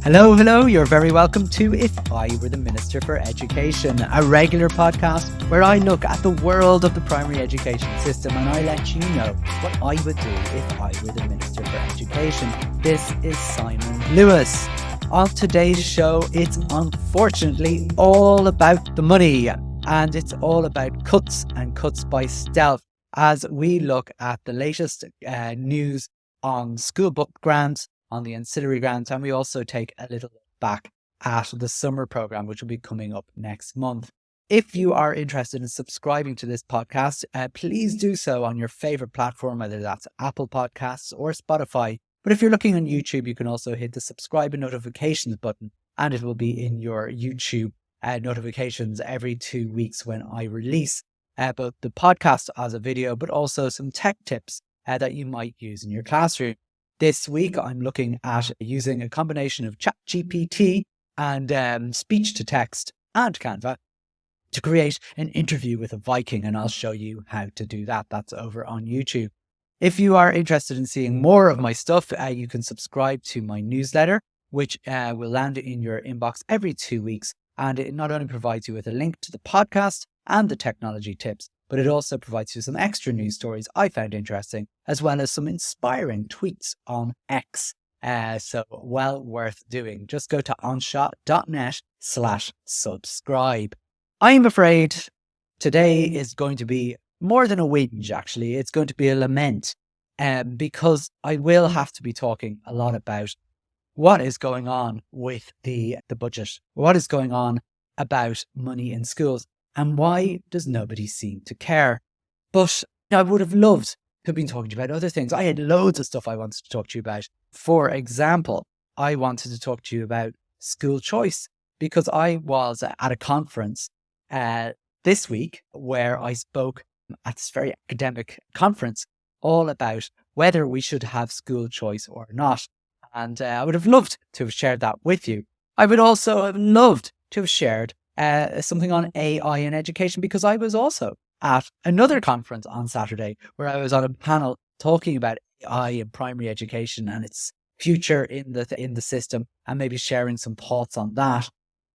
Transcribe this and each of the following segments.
Hello, you're very welcome to If I Were the Minister for Education, a regular podcast where I look at the world of the primary education system and I let you know what I would do if I were the Minister for Education. This is Simon Lewis. On today's show, it's unfortunately all about the money, and it's all about cuts and cuts by stealth as we look at the latest news on school book grants, on the ancillary grants, and we also take a little look back at the summer program, which will be coming up next month. If you are interested in subscribing to this podcast, please do so on your favorite platform, whether that's Apple Podcasts or Spotify. But if you're looking on YouTube, you can also hit the subscribe and notifications button, and it will be in your YouTube notifications every 2 weeks when I release both the podcast as a video, but also some tech tips that you might use in your classroom. This week, I'm looking at using a combination of ChatGPT and speech-to-text and Canva to create an interview with a Viking, and I'll show you how to do that. That's over on YouTube. If you are interested in seeing more of my stuff, you can subscribe to my newsletter, which will land in your inbox every 2 weeks, and it not only provides you with a link to the podcast and the technology tips, but it also provides you some extra news stories I found interesting, as well as some inspiring tweets on X. So well worth doing. Just go to onshot.net/subscribe. I'm afraid today is going to be more than a whinge, actually. It's going to be a lament, because I will have to be talking a lot about what is going on with the budget, what is going on about money in schools, and why does nobody seem to care? But I would have loved to have been talking to you about other things. I had loads of stuff I wanted to talk to you about. For example, I wanted to talk to you about school choice, because I was at a conference this week where I spoke at this very academic conference all about whether we should have school choice or not. And I would have loved to have shared that with you. I would also have loved to have shared something on AI in education, because I was also at another conference on Saturday where I was on a panel talking about AI in primary education and its future in the system, and maybe sharing some thoughts on that.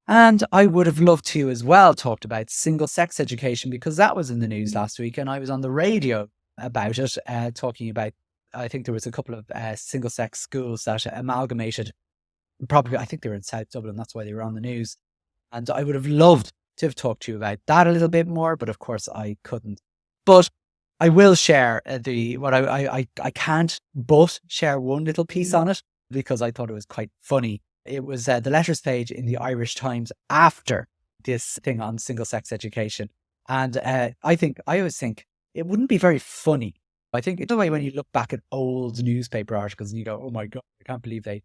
And I would have loved to as well talked about single-sex education, because that was in the news last week, and I was on the radio about it, talking about, I think there was a couple of single-sex schools that amalgamated. Probably, I think they were in South Dublin, that's why they were on the news. And I would have loved to have talked to you about that a little bit more, but of course I couldn't. But I will share I can't but share one little piece on it, because I thought it was quite funny. It was the letters page in the Irish Times after this thing on single-sex education. And I always think it wouldn't be very funny. I think it's the way when you look back at old newspaper articles and you go, oh my God, I can't believe they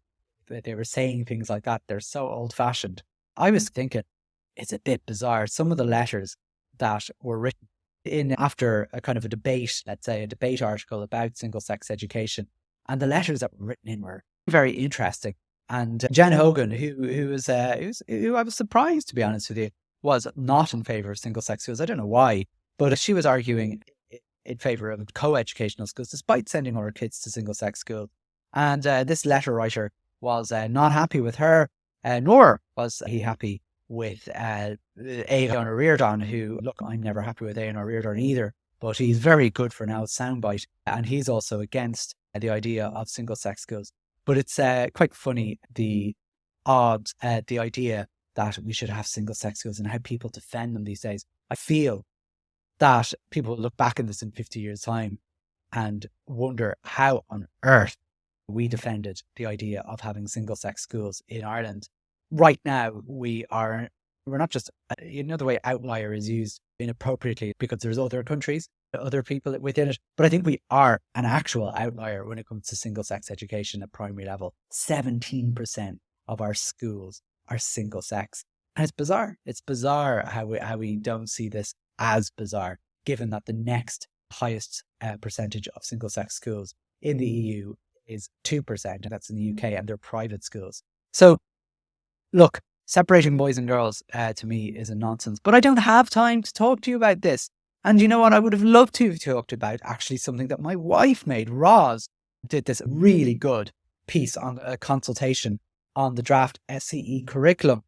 were saying things like that. They're so old-fashioned. I was thinking it's a bit bizarre. Some of the letters that were written in after a kind of a debate, let's say a debate article about single-sex education, and the letters that were written in were very interesting. And Jen Hogan, who I was surprised, to be honest with you, was not in favour of single-sex schools. I don't know why, but she was arguing in favour of co-educational schools, despite sending all her kids to single-sex schools. And this letter writer was not happy with her, nor was he happy with Aon O'Riordan, who, look, I'm never happy with Aon O'Riordan either, but he's very good for now, soundbite, and he's also against the idea of single-sex schools. But it's quite funny, the idea that we should have single-sex schools and how people defend them these days. I feel that people will look back at this in 50 years' time and wonder how on earth we defended the idea of having single-sex schools in Ireland. Right now, we're not just, the way outlier is used inappropriately because there's other countries, other people within it, but I think we are an actual outlier when it comes to single-sex education at primary level. 17% of our schools are single-sex. And it's bizarre. It's bizarre how we don't see this as bizarre, given that the next highest percentage of single-sex schools in the EU is 2%, and that's in the UK, and they're private schools. So, look, separating boys and girls to me is a nonsense, but I don't have time to talk to you about this. And you know what? I would have loved to have talked about actually something that my wife made. Roz did this really good piece on a consultation on the draft SCE curriculum.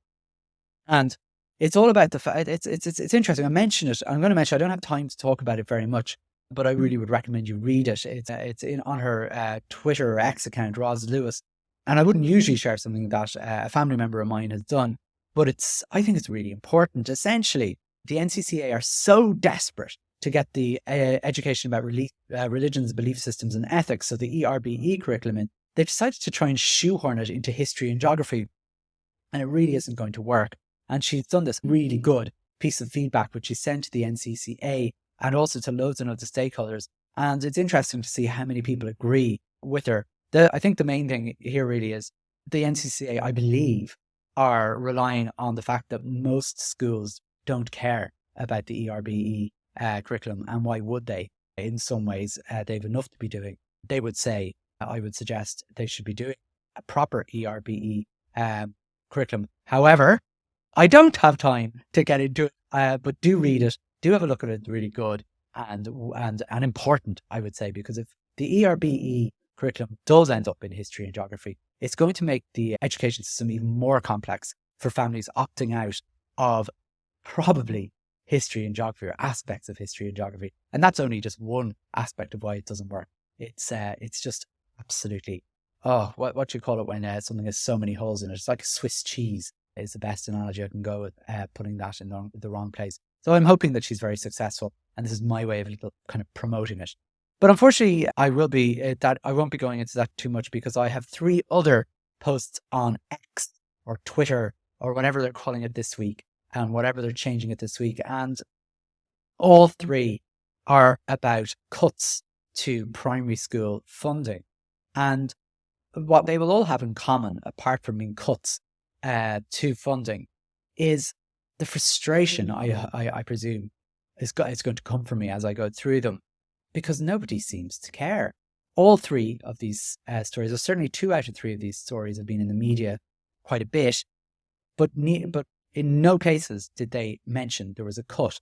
And it's all about the fact, it's interesting. I'm going to mention, I don't have time to talk about it very much, but I really would recommend you read it. It's on her Twitter or X account, Roz Lewis. And I wouldn't usually share something that a family member of mine has done, but I think it's really important. Essentially, the NCCA are so desperate to get the education about religions, belief systems and ethics, so the ERBE curriculum in, they've decided to try and shoehorn it into history and geography. And it really isn't going to work. And she's done this really good piece of feedback, which she sent to the NCCA and also to loads of other stakeholders. And it's interesting to see how many people agree with her. I think the main thing here really is the NCCA, I believe, are relying on the fact that most schools don't care about the ERBE curriculum. And why would they? In some ways, they have enough to be doing. They would say, I would suggest they should be doing a proper ERBE curriculum. However, I don't have time to get into it, but do read it. Do have a look at it. It's really good and important, I would say, because if the ERBE curriculum does end up in history and geography, it's going to make the education system even more complex for families opting out of probably history and geography or aspects of history and geography. And that's only just one aspect of why it doesn't work. It's just absolutely, what you call it when something has so many holes in it. It's like a Swiss cheese is the best analogy I can go with, putting that in the wrong place. So I'm hoping that she's very successful, and this is my way of a little kind of promoting it. But unfortunately, I won't be going into that too much because I have 3 other posts on X or Twitter or whatever they're calling it this week, and whatever they're changing it this week, and all 3 are about cuts to primary school funding. And what they will all have in common, apart from being cuts to funding, is the frustration, I presume, is going to come from me as I go through them, because nobody seems to care. All 3 of these stories, or certainly 2 out of 3 of these stories, have been in the media quite a bit, but in no cases did they mention there was a cut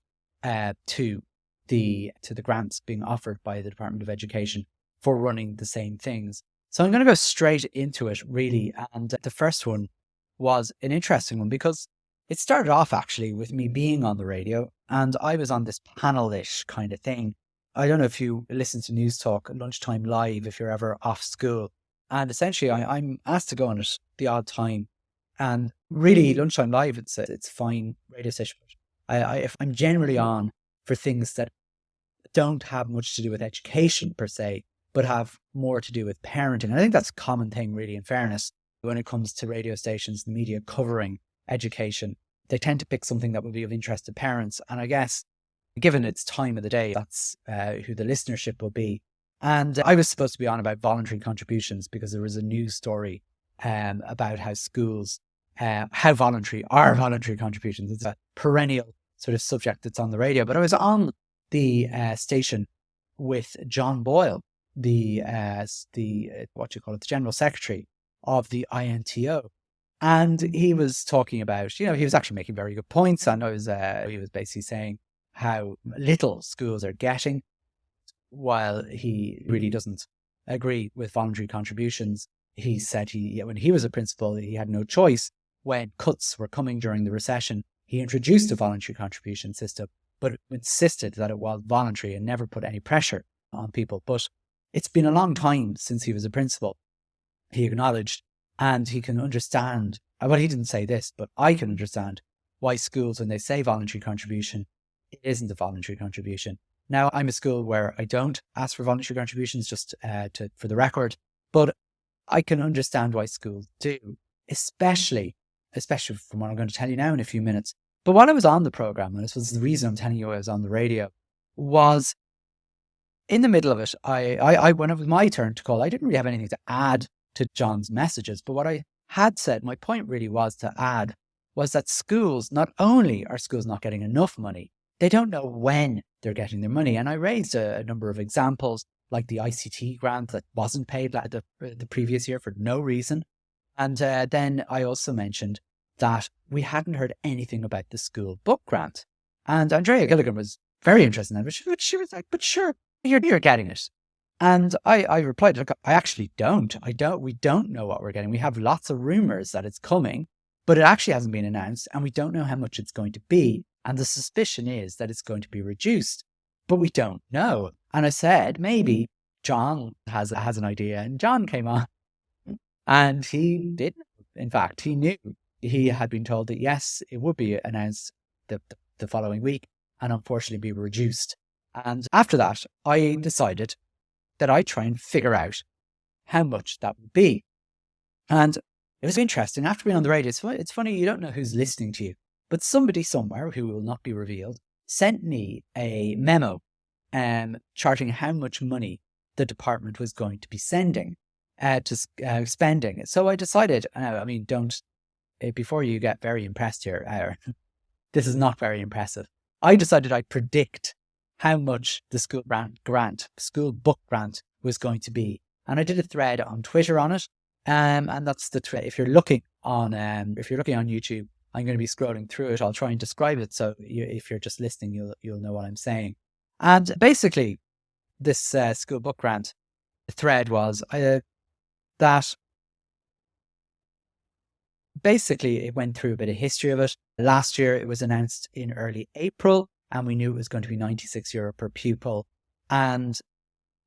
to the grants being offered by the Department of Education for running the same things. So I'm going to go straight into it, really. And the first one was an interesting one because it started off actually with me being on the radio, and I was on this panel-ish kind of thing. I don't know if you listen to News Talk Lunchtime Live, if you're ever off school. And essentially I'm asked to go on it the odd time. And really, Lunchtime Live, it's a fine radio station. If I'm generally on for things that don't have much to do with education per se, but have more to do with parenting. And I think that's a common thing, really, in fairness, when it comes to radio stations, the media covering education. They tend to pick something that will be of interest to parents. And I guess, given its time of the day, that's who the listenership will be. And I was supposed to be on about voluntary contributions because there was a news story about how schools, how voluntary are voluntary contributions. It's a perennial sort of subject that's on the radio. But I was on the station with John Boyle, the General Secretary of the INTO. And he was talking about, he was actually making very good points. And he was basically saying how little schools are getting, while he really doesn't agree with voluntary contributions. He said when he was a principal, he had no choice. When cuts were coming during the recession, he introduced a voluntary contribution system, but insisted that it was voluntary and never put any pressure on people. But it's been a long time since he was a principal, he acknowledged, and he can understand, well, he didn't say this, but I can understand why schools, when they say voluntary contribution, it isn't a voluntary contribution. Now, I'm a school where I don't ask for voluntary contributions, just for the record, but I can understand why schools do, especially from what I'm going to tell you now in a few minutes. But while I was on the program, and this was the reason I'm telling you I was on the radio, was in the middle of it, I when it was my turn to call, I didn't really have anything to add to John's messages. But what I had said, my point really was to add, was that schools, not only are schools not getting enough money, they don't know when they're getting their money. And I raised a number of examples, like the ICT grant that wasn't paid the previous year for no reason. And then I also mentioned that we hadn't heard anything about the school book grant. And Andrea Gilligan was very interested in that, but she was like, but sure, you're getting it. And I replied, look, I actually don't. We don't know what we're getting. We have lots of rumors that it's coming, but it actually hasn't been announced and we don't know how much it's going to be. And the suspicion is that it's going to be reduced, but we don't know. And I said, maybe John has an idea. And John came on and he did. In fact, he knew. He had been told that, yes, it would be announced the following week and unfortunately be reduced. And after that, I decided that I try and figure out how much that would be. And it was interesting. After being on the radio, it's funny, you don't know who's listening to you, but somebody somewhere who will not be revealed sent me a memo charting how much money the department was going to be spending. So I decided, before you get very impressed here, this is not very impressive. I decided I'd predict how much the school book grant was going to be. And I did a thread on Twitter on it. And that's the thread. If you're looking on YouTube, I'm going to be scrolling through it. I'll try and describe it. So if you're just listening, you'll know what I'm saying. And basically, this school book grant thread was that basically it went through a bit of history of it. Last year, it was announced in early April. And we knew it was going to be €96 per pupil. And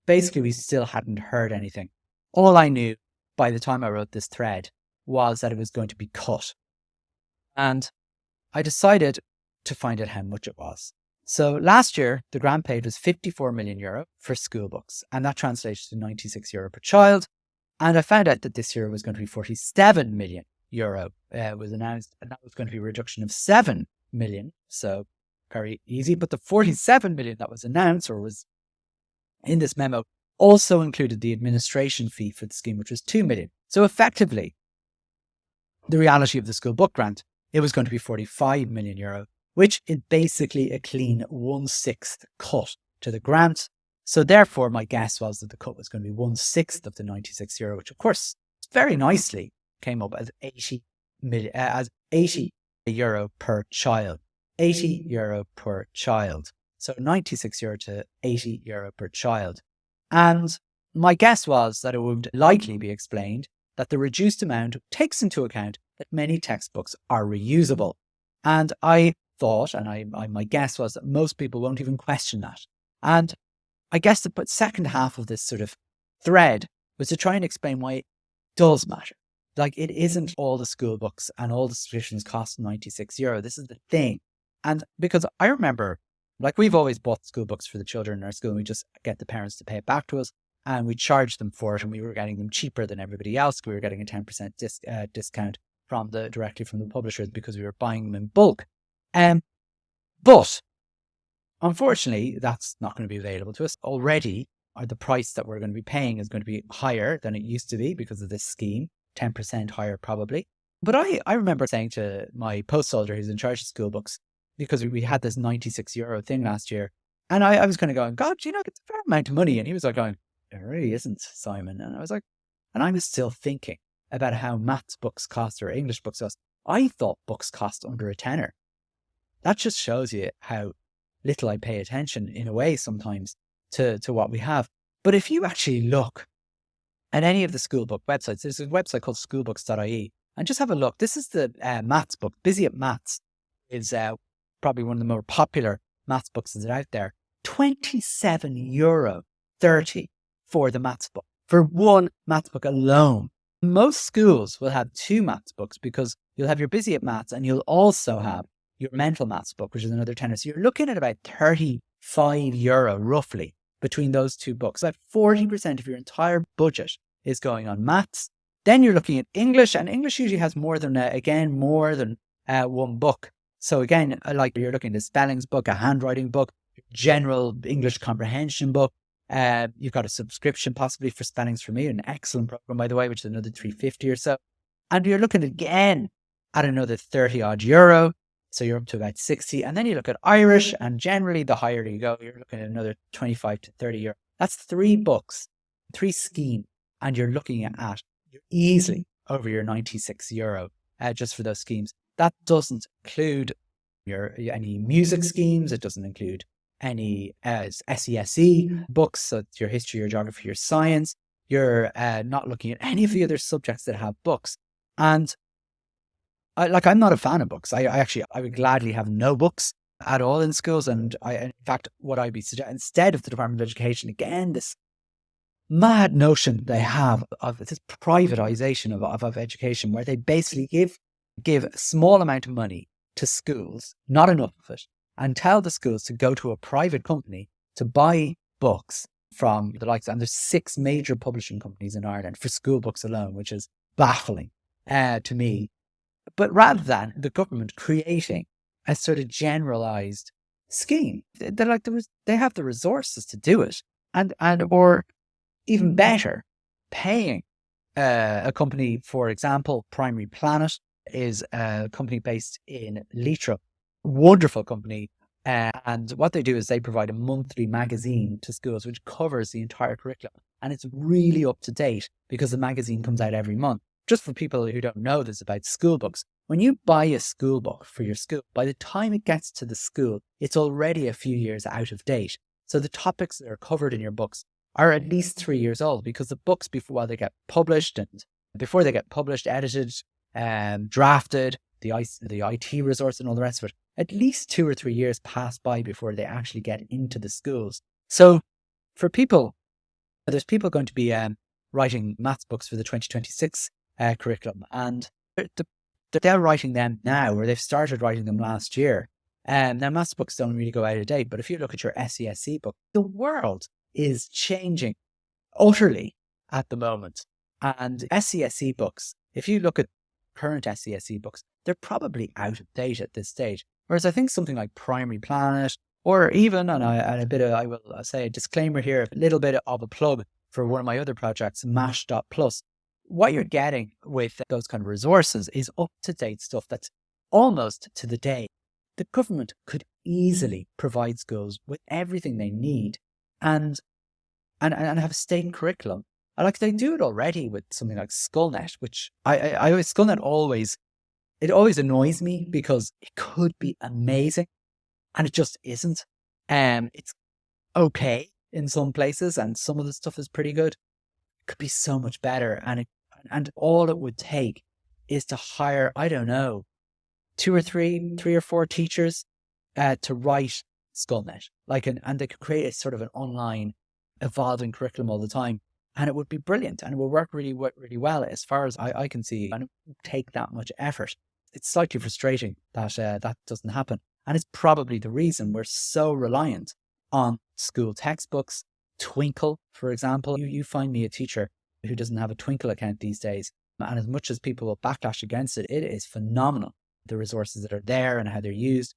basically, we still hadn't heard anything. All I knew by the time I wrote this thread was that it was going to be cut. And I decided to find out how much it was. So last year, the grant paid was €54 million for school books. And that translates to €96 per child. And I found out that this year was going to be €47 million was announced. And that was going to be a reduction of 7 million. So very easy, but the 47 million that was announced or was in this memo also included the administration fee for the scheme, which was 2 million. So effectively, the reality of the school book grant, it was going to be €45 million, which is basically a clean 1/6 cut to the grant. So therefore, my guess was that the cut was going to be 1/6 of the €96, which of course very nicely came up as €80 per child. €80 per child. So €96 to €80 per child. And my guess was that it would likely be explained that the reduced amount takes into account that many textbooks are reusable. And I thought, and my guess was that most people won't even question that. And I guess the second half of this sort of thread was to try and explain why it does matter. Like, it isn't all the school books and all the subscriptions cost €96. This is the thing. And because I remember, like, we've always bought school books for the children in our school, and we just get the parents to pay it back to us, and we charge them for it, and we were getting them cheaper than everybody else. We were getting a 10% discount directly from the publishers because we were buying them in bulk. But unfortunately, that's not going to be available to us. Already, the price that we're going to be paying is going to be higher than it used to be because of this scheme, 10% higher probably. But I remember saying to my post soldier who's in charge of school books, because we had this €96 thing last year. And I was kind of going, God, it's a fair amount of money. And he was like going, it really isn't, Simon. And I was like, and I was still thinking about how maths books cost or English books cost. I thought books cost under a tenner. That just shows you how little I pay attention in a way sometimes to what we have. But if you actually look at any of the school book websites, there's a website called schoolbooks.ie, and just have a look. This is the maths book. Busy at Maths is probably one of the more popular maths books that are out there. €27.30 for the maths book, for one maths book alone. Most schools will have two maths books because you'll have your Busy at Maths and you'll also have your mental maths book, which is another tenner. So you're looking at about €35 roughly between those two books. About 40% of your entire budget is going on maths. Then you're looking at English, and English usually has more than one book. So again, like you're looking at a spellings book, a handwriting book, general English comprehension book. You've got a subscription possibly for Spellings for Me, an excellent program, by the way, which is another $3.50 or so. And you're looking again at another 30 odd euro. So you're up to about 60. And then you look at Irish, and generally the higher you go, you're looking at another 25 to 30 euro. That's 3 books, 3 schemes. And you're looking at easily over your €96 just for those schemes. That doesn't include any music schemes. It doesn't include any SESE books, so your history, your geography, your science. You're not looking at any of the other subjects that have books. And I'm not a fan of books. I would gladly have no books at all in schools. And in fact, what I'd be suggesting, instead of the Department of Education, again, this mad notion they have of this privatization of education, where they basically give a small amount of money to schools, not enough of it, and tell the schools to go to a private company to buy books from the likes. And there's 6 major publishing companies in Ireland for school books alone, which is baffling to me. But rather than the government creating a sort of generalized scheme, they have the resources to do it, or even better, paying a company. For example, Primary Planet is a company based in Leitrim, wonderful company. And what they do is they provide a monthly magazine to schools which covers the entire curriculum. And it's really up to date because the magazine comes out every month. Just for people who don't know this about school books, when you buy a school book for your school, by the time it gets to the school, it's already a few years out of date. So the topics that are covered in your books are at least 3 years old, because the books, before they get published, edited, drafted, the IT resource and all the rest of it, at least 2 or 3 years pass by before they actually get into the schools. So for people, there's people going to be writing maths books for the 2026 curriculum, and they're writing them now, or they've started writing them last year. Now, maths books don't really go out of date, but if you look at your SESE book, the world is changing utterly at the moment. And SESE books, if you look at current SESE books, they're probably out of date at this stage. Whereas I think something like Primary Planet, or even, I will say a disclaimer here, a little bit of a plug for one of my other projects, Mash.plus. What you're getting with those kind of resources is up-to-date stuff that's almost to the day. The government could easily provide schools with everything they need and have a state curriculum. Like they do it already with something like Skullnet, which Skullnet always annoys me because it could be amazing and it just isn't. It's okay in some places and some of the stuff is pretty good. It could be so much better, and all it would take is to hire, I don't know, 2 or 3 or 4 teachers to write Skullnet. And they could create a sort of an online evolving curriculum all the time. And it would be brilliant, and it will work really, really well as far as I can see. And it would take that much effort. It's slightly frustrating that that doesn't happen. And it's probably the reason we're so reliant on school textbooks. Twinkle, for example. You find me a teacher who doesn't have a Twinkle account these days. And as much as people will backlash against it, it is phenomenal, the resources that are there and how they're used.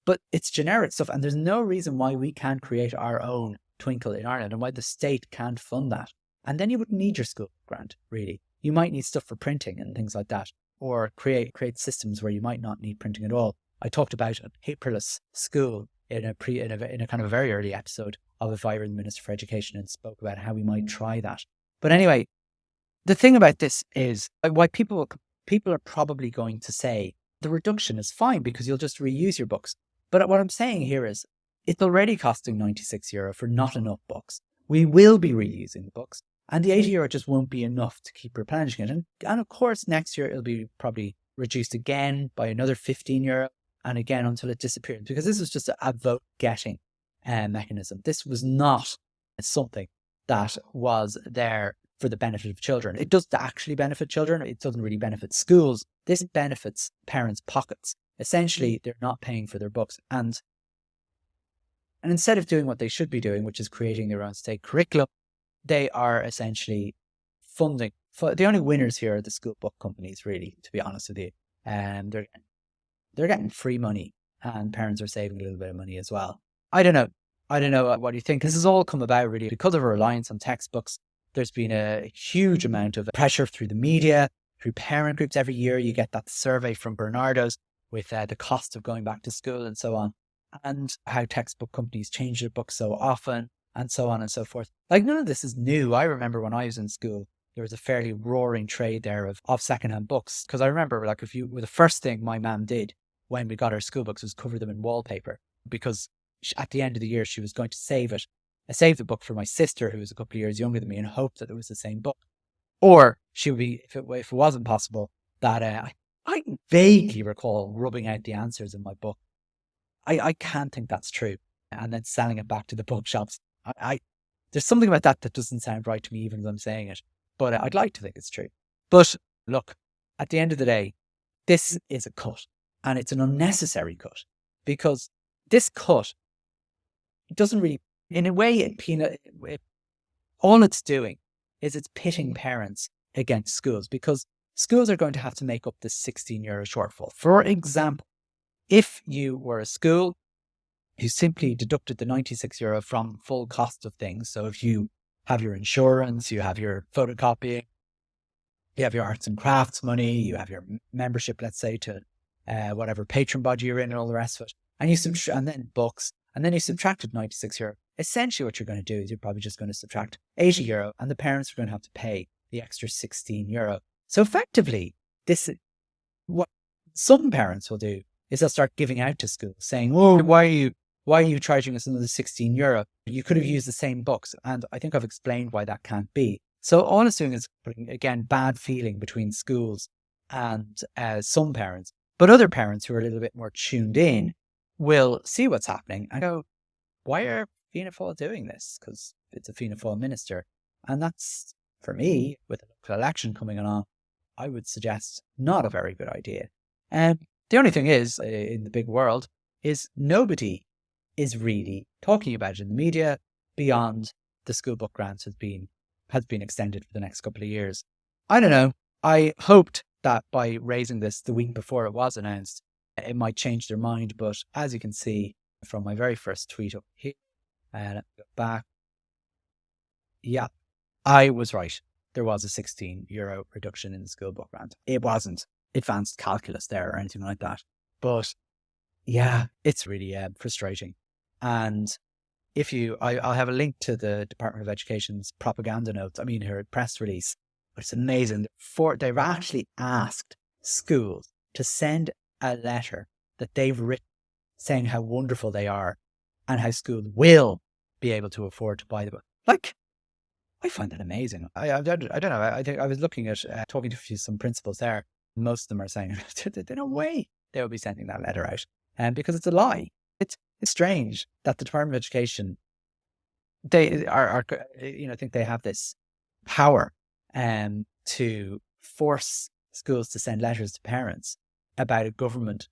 But it's generic stuff, and there's no reason why we can't create our own Twinkle in Ireland and why the state can't fund that. And then you wouldn't need your school grant, really. You might need stuff for printing and things like that, or create systems where you might not need printing at all. I talked about a paperless school in a kind of a very early episode of If I Were the Minister for Education, and spoke about how we might try that. But anyway, the thing about this is why people are probably going to say the reduction is fine because you'll just reuse your books. But what I'm saying here is it's already costing €96 for not enough books. We will be reusing the books, and the €80 just won't be enough to keep replenishing it. And of course, next year it'll be probably reduced again by another €15, and again until it disappears, because this was just a vote-getting mechanism. This was not something that was there for the benefit of children. It does actually benefit children. It doesn't really benefit schools. This benefits parents' pockets. Essentially, they're not paying for their books. And instead of doing what they should be doing, which is creating their own state curriculum, they are essentially funding. The only winners here are the school book companies, really, to be honest with you. And they're getting free money, and parents are saving a little bit of money as well. I don't know what you think. This has all come about really because of a reliance on textbooks. There's been a huge amount of pressure through the media, through parent groups. Every year you get that survey from Bernardo's with the cost of going back to school and so on, and how textbook companies change their books so often, and so on and so forth. Like, none of this is new. I remember when I was in school, there was a fairly roaring trade there of secondhand books. Because I remember, the first thing my mum did when we got our school books was cover them in wallpaper, because at the end of the year, she was going to save the book for my sister, who was a couple of years younger than me, in hope that it was the same book. Or she would be, if it wasn't possible, that I vaguely recall rubbing out the answers in my book. I can't think that's true. And then selling it back to the bookshops. There's something about that doesn't sound right to me, even as I'm saying it. But I'd like to think it's true. But look, at the end of the day, this is a cut. And it's an unnecessary cut. Because this cut doesn't really, in a way, all it's doing is it's pitting parents against schools, because schools are going to have to make up this €16 shortfall. For example, if you were a school who simply deducted the €96 from full cost of things, so if you have your insurance, you have your photocopying, you have your arts and crafts money, you have your membership, let's say, to whatever patron body you're in and all the rest of it, and then books, and then you subtracted €96. Essentially what you're going to do is you're probably just going to subtract €80, and the parents are going to have to pay the extra €16. So effectively, what some parents will do is they'll start giving out to schools saying, "Oh, why are you charging us another €16? You could have used the same books." And I think I've explained why that can't be. So all it's doing is putting, again, bad feeling between schools and some parents. But other parents who are a little bit more tuned in will see what's happening and go, "Why are Fianna Fáil doing this?" Because it's a Fianna Fáil minister. And that's, for me, with the local election coming on, I would suggest not a very good idea. The only thing is, in the big world, is nobody is really talking about it in the media beyond the school book grants has been extended for the next couple of years. I don't know. I hoped that by raising this the week before it was announced, it might change their mind. But as you can see from my very first tweet up here, let me go back. Yeah, I was right. There was a €16 reduction in the school book grant. It wasn't advanced calculus there or anything like that. But yeah, it's really frustrating. And I'll have a link to the Department of Education's propaganda notes, her press release, but it's amazing. They've actually asked schools to send a letter that they've written saying how wonderful they are and how schools will be able to afford to buy the book. Like, I find that amazing. I don't know. I think I was looking at talking to some principals there. Most of them are saying there's no way they will be sending that letter out, because it's a lie. It's strange that the Department of Education, they are think they have this power to force schools to send letters to parents about a government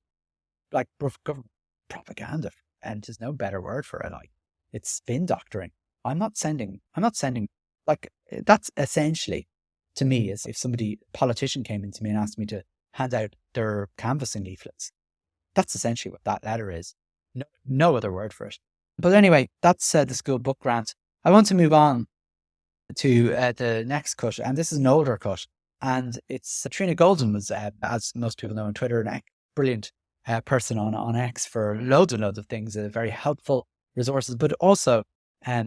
propaganda, and there's no better word for it. Like, it's spin doctoring. I'm not sending. Like, that's essentially, to me, is if a politician came into me and asked me to hand out their canvassing leaflets. That's essentially what that letter is. No other word for it. But anyway, that's the school book grant. I want to move on to the next cut, and this is an older cut. And it's Trina Golden was, as most people know on Twitter, a brilliant person on X for loads and loads of things, very helpful resources, but also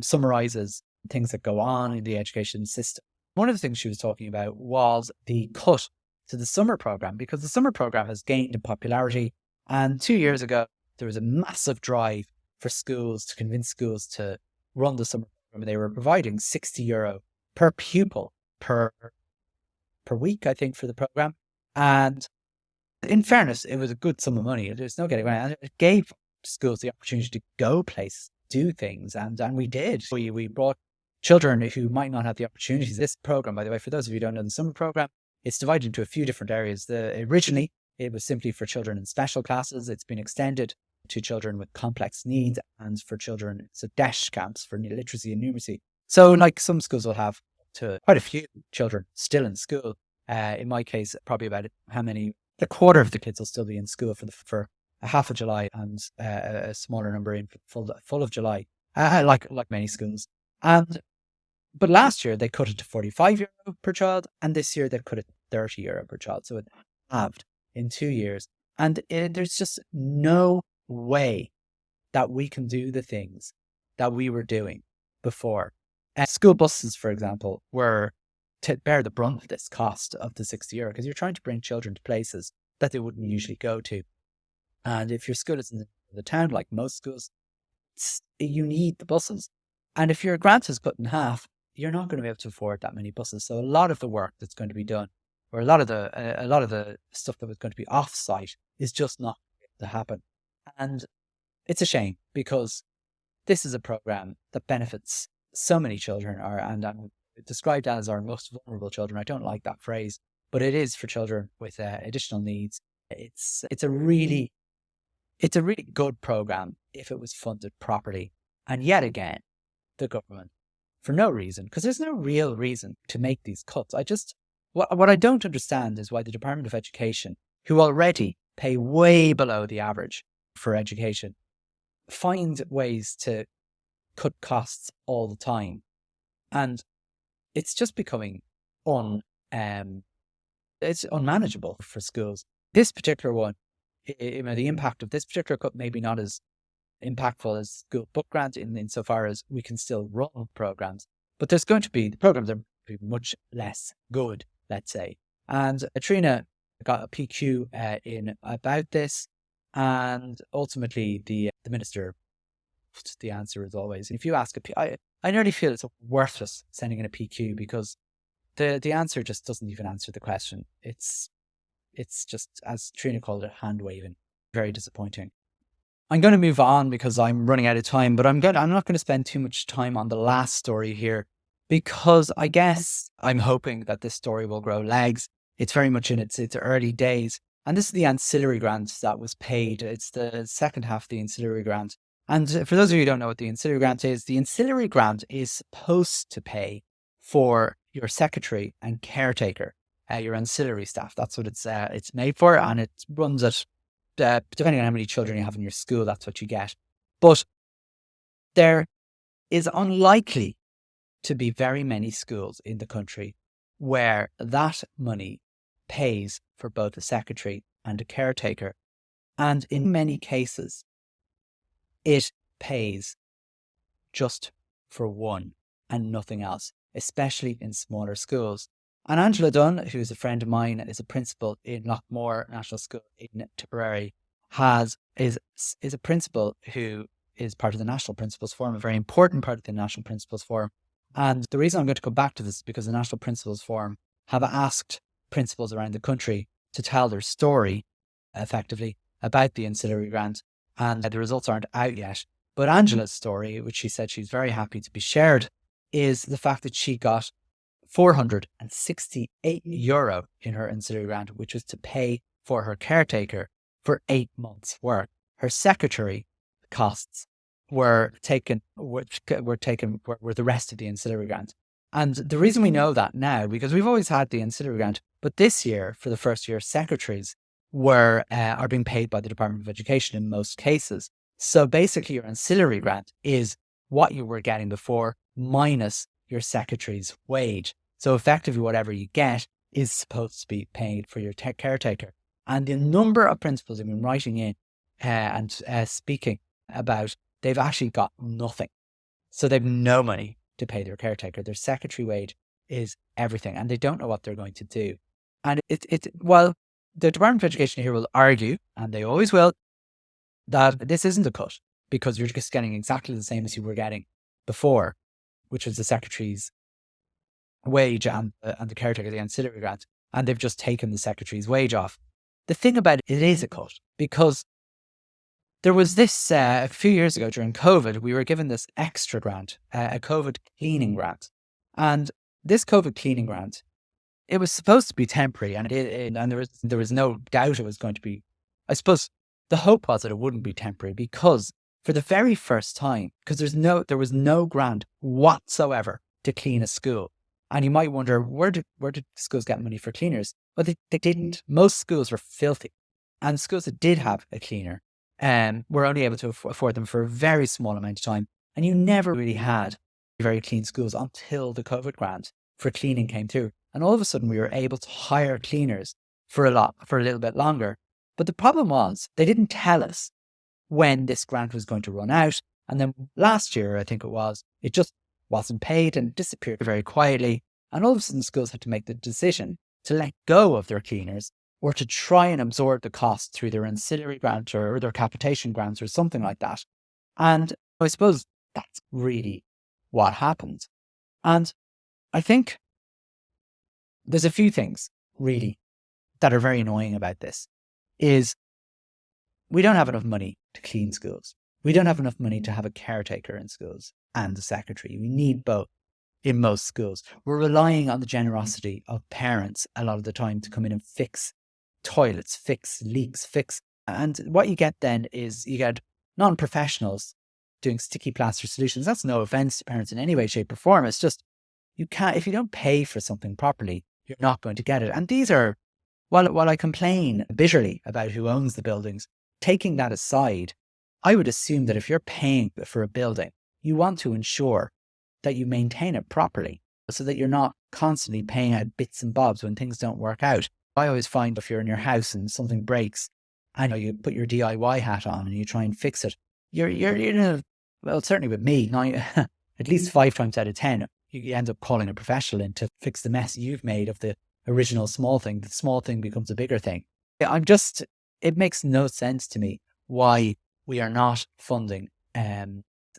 summarizes things that go on in the education system. One of the things she was talking about was the cut to the summer program, because the summer program has gained in popularity. And 2 years ago, there was a massive drive for schools to convince schools to run the summer program. They were providing €60 per pupil per week, I think, for the program. And in fairness, it was a good sum of money. There's no getting around it. It gave schools the opportunity to go places, do things, and we did. We brought children who might not have the opportunities. This program, by the way, for those of you who don't know the summer program, it's divided into a few different areas. Originally, it was simply for children in special classes. It's been extended to children with complex needs and for children, so DESH camps for literacy and numeracy. So like some schools will have to quite a few children still in school. In my case, probably about a quarter of the kids will still be in school for a half of July, and a smaller number in full of July, like many schools. But last year they cut it to €45 per child, and this year they've cut it to €30 per child. So it halved in 2 years. And there's just no way that we can do the things that we were doing before. School buses, for example, were to bear the brunt of this cost of the €60, because you're trying to bring children to places that they wouldn't usually go to. And if your school is in the town, like most schools, you need the buses. And if your grant is cut in half, you're not going to be able to afford that many buses. So a lot of the work that's going to be done, or a lot of the stuff that was going to be off-site, is just not going to happen. And it's a shame, because this is a program that benefits so many children, and described as our most vulnerable children. I don't like that phrase, but it is for children with additional needs. It's a really good program if it was funded properly. And yet again, the government, for no reason, because there's no real reason to make these cuts. What I don't understand is why the Department of Education, who already pay way below the average for education, find ways to cut costs all the time. And it's just becoming it's unmanageable for schools. This particular one, the impact of this particular cut may be not as impactful as school book grant insofar as we can still run programs, but the programs are much less good, let's say. And Trina got a PQ in about this, and ultimately the minister, the answer is always, if you ask I nearly feel it's worthless sending in a PQ, because the answer just doesn't even answer the question. It's just, as Trina called it, hand waving. Very disappointing. I'm going to move on because I'm running out of time, but I'm not going to spend too much time on the last story here, because I guess I'm hoping that this story will grow legs. It's very much in its early days. And this is the ancillary grant that was paid. It's the second half of the ancillary grant. And for those of you who don't know what the ancillary grant is supposed to pay for your secretary and caretaker, your ancillary staff. That's what it's made for, and it runs at, depending on how many children you have in your school, that's what you get. But there is unlikely to be very many schools in the country where that money pays for both a secretary and a caretaker. And in many cases, it pays just for one and nothing else, especially in smaller schools. And Angela Dunn, who is a friend of mine, is a principal in Lockmore National School in Tipperary, is a principal who is part of the National Principals Forum, a very important part of the National Principals Forum. And the reason I'm going to come back to this is because the National Principals Forum have asked principals around the country to tell their story, effectively, about the ancillary grant, and the results aren't out yet. But Angela's story, which she said she's very happy to be shared, is the fact that she got €468 in her ancillary grant, which was to pay for her caretaker for 8 months' work. Her secretary costs were the rest of the ancillary grant. And the reason we know that now, because we've always had the ancillary grant, but this year, for the first year, secretaries are being paid by the Department of Education in most cases. So basically, your ancillary grant is what you were getting before minus your secretary's wage. So effectively, whatever you get is supposed to be paid for your caretaker. And the number of principals have been writing in and speaking about, they've actually got nothing. So they've no money to pay their caretaker. Their secretary wage is everything, and they don't know what they're going to do. And well, the Department of Education here will argue, and they always will, that this isn't a cut, because you're just getting exactly the same as you were getting before, which was the secretary's wage and the caretaker, the ancillary grant, and they've just taken the secretary's wage off. The thing about it is a cut, because there was this, a few years ago during COVID, we were given this extra grant, a COVID cleaning grant. And this COVID cleaning grant, it was supposed to be temporary, and there was no doubt it was going to be. I suppose the hope was that it wouldn't be temporary, because for the very first time, because there was no grant whatsoever to clean a school. And you might wonder, where did schools get money for cleaners? Well, they didn't. Most schools were filthy, and schools that did have a cleaner were only able to afford them for a very small amount of time. And you never really had very clean schools until the COVID grant for cleaning came through. And all of a sudden, we were able to hire cleaners for a little bit longer. But the problem was, they didn't tell us when this grant was going to run out. And then last year, I think it just wasn't paid and disappeared very quietly. And all of a sudden, schools had to make the decision to let go of their cleaners, or to try and absorb the cost through their ancillary grant or their capitation grants or something like that. And I suppose that's really what happens. And I think there's a few things really that are very annoying about this is we don't have enough money to clean schools. We don't have enough money to have a caretaker in schools and a secretary. We need both in most schools. We're relying on the generosity of parents a lot of the time to come in and fix toilets, fix leaks, fix. And what you get then is you get non-professionals doing sticky plaster solutions. That's no offense to parents in any way, shape, or form. It's just you can't, if you don't pay for something properly, you're not going to get it. And these are, while I complain bitterly about who owns the buildings, taking that aside, I would assume that if you're paying for a building, you want to ensure that you maintain it properly so that you're not constantly paying out bits and bobs when things don't work out. I always find if you're in your house and something breaks, I know you put your DIY hat on and you try and fix it. You're in a, well, certainly with me, at least 5 times out of 10, you end up calling a professional in to fix the mess you've made of the original small thing. The small thing becomes a bigger thing. It makes no sense to me why we are not funding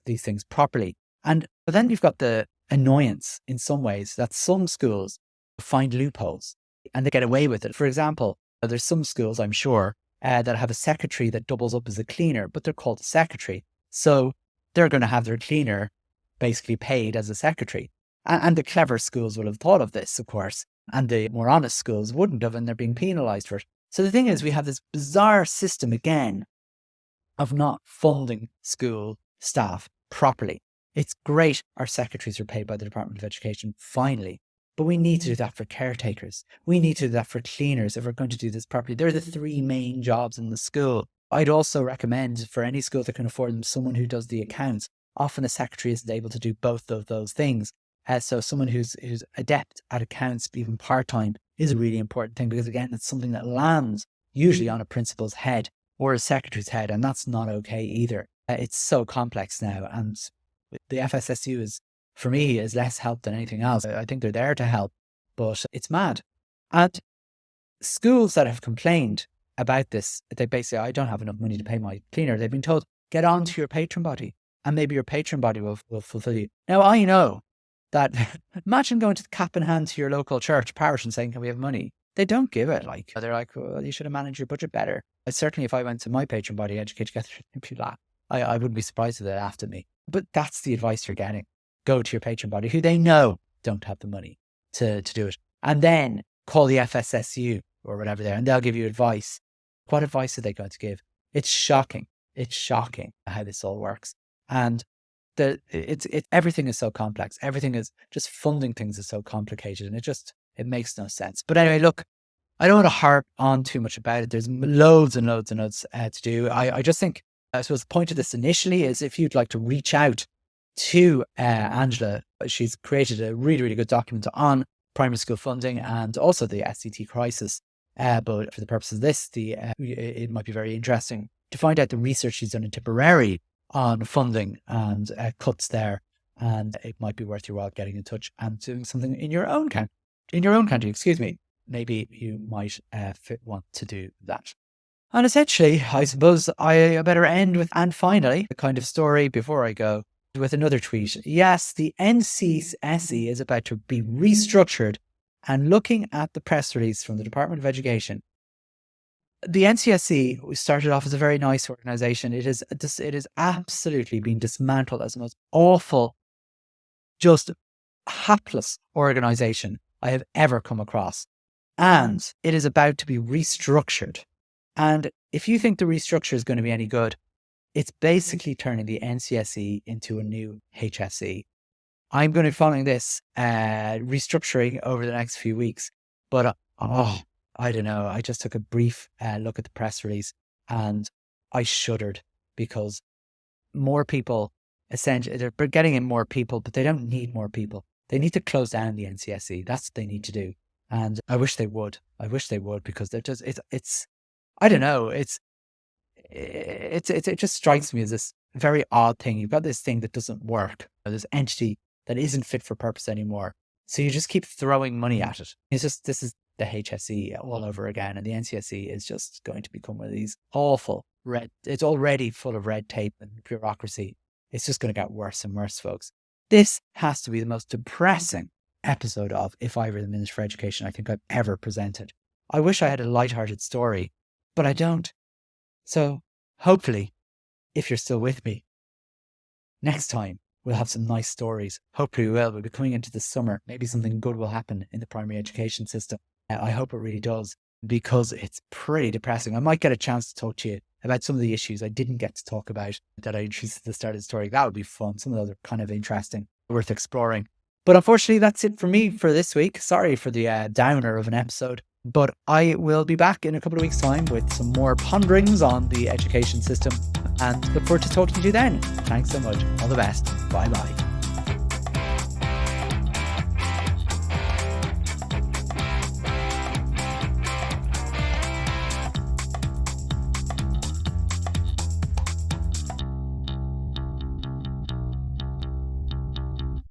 these things properly. But then you've got the annoyance in some ways that some schools find loopholes and they get away with it. For example, there's some schools, I'm sure, that have a secretary that doubles up as a cleaner, but they're called a secretary. So they're going to have their cleaner basically paid as a secretary. And the clever schools will have thought of this, of course, and the more honest schools wouldn't have, and they're being penalised for it. So the thing is, we have this bizarre system again of not funding school staff properly. It's great our secretaries are paid by the Department of Education, finally, but we need to do that for caretakers. We need to do that for cleaners if we're going to do this properly. They're the 3 main jobs in the school. I'd also recommend for any school that can afford them, someone who does the accounts. Often a secretary isn't able to do both of those things. So someone who's adept at accounts, even part-time, is a really important thing because, again, it's something that lands usually on a principal's head or a secretary's head, and that's not okay either. It's so complex now, and the FSSU is, for me, is less help than anything else. I think they're there to help, but it's mad. And schools that have complained about this, they basically, I don't have enough money to pay my cleaner. They've been told, get on to your patron body, and maybe your patron body will fulfill you. Now, I know that imagine going to the cap in hand to your local church parish and saying, can we have money? They don't give it. Like, they're like, well, you should have managed your budget better. Certainly, if I went to my patron body educate together, I wouldn't be surprised if they laughed at me. But that's the advice you're getting. Go to your patron body who they know don't have the money to do it. And then call the FSSU or whatever there, and they'll give you advice. What advice are they going to give? It's shocking. It's shocking how this all works. And everything is so complex. Everything is just funding things is so complicated, and it makes no sense. But anyway, look, I don't want to harp on too much about it. There's loads and loads and loads to do. I just think, I suppose the point of this initially is if you'd like to reach out to Angela, she's created a really, really good document on primary school funding and also the SCT crisis. But for the purpose of this, it might be very interesting to find out the research she's done in Tipperary on funding and cuts there. And it might be worth your while getting in touch and doing something in your own country, excuse me. Maybe you might want to do that. And essentially, I suppose I better end with, and finally, a kind of story before I go, with another tweet. Yes, the NCSE is about to be restructured, and looking at the press release from the Department of Education, the NCSE started off as a very nice organisation. It is absolutely been dismantled as the most awful, just hapless organisation I have ever come across. And it is about to be restructured. And if you think the restructure is going to be any good, it's basically turning the NCSE into a new HSE. I'm going to be following this restructuring over the next few weeks. But I don't know. I just took a brief look at the press release and I shuddered because more people, essentially, they're getting in more people, but they don't need more people. They need to close down the NCSE. That's what they need to do. And I wish they would. Because they're just, it's I don't know. It just strikes me as this very odd thing. You've got this thing that doesn't work, this entity that isn't fit for purpose anymore. So you just keep throwing money at it. This is the HSE all over again. And the NCSE is just going to become one of these awful it's already full of red tape and bureaucracy. It's just going to get worse and worse, folks. This has to be the most depressing episode of If I Were the Minister for Education I think I've ever presented. I wish I had a lighthearted story, but I don't. So hopefully, if you're still with me, next time we'll have some nice stories. Hopefully we will. We'll be coming into the summer. Maybe something good will happen in the primary education system. I hope it really does, because it's pretty depressing. I might get a chance to talk to you about some of the issues I didn't get to talk about that I introduced at the start of the story. That would be fun. Some of those are kind of interesting, worth exploring. But unfortunately, that's it for me for this week. Sorry for the downer of an episode, but I will be back in a couple of weeks' time with some more ponderings on the education system, and look forward to talking to you then. Thanks so much. All the best. Bye-bye.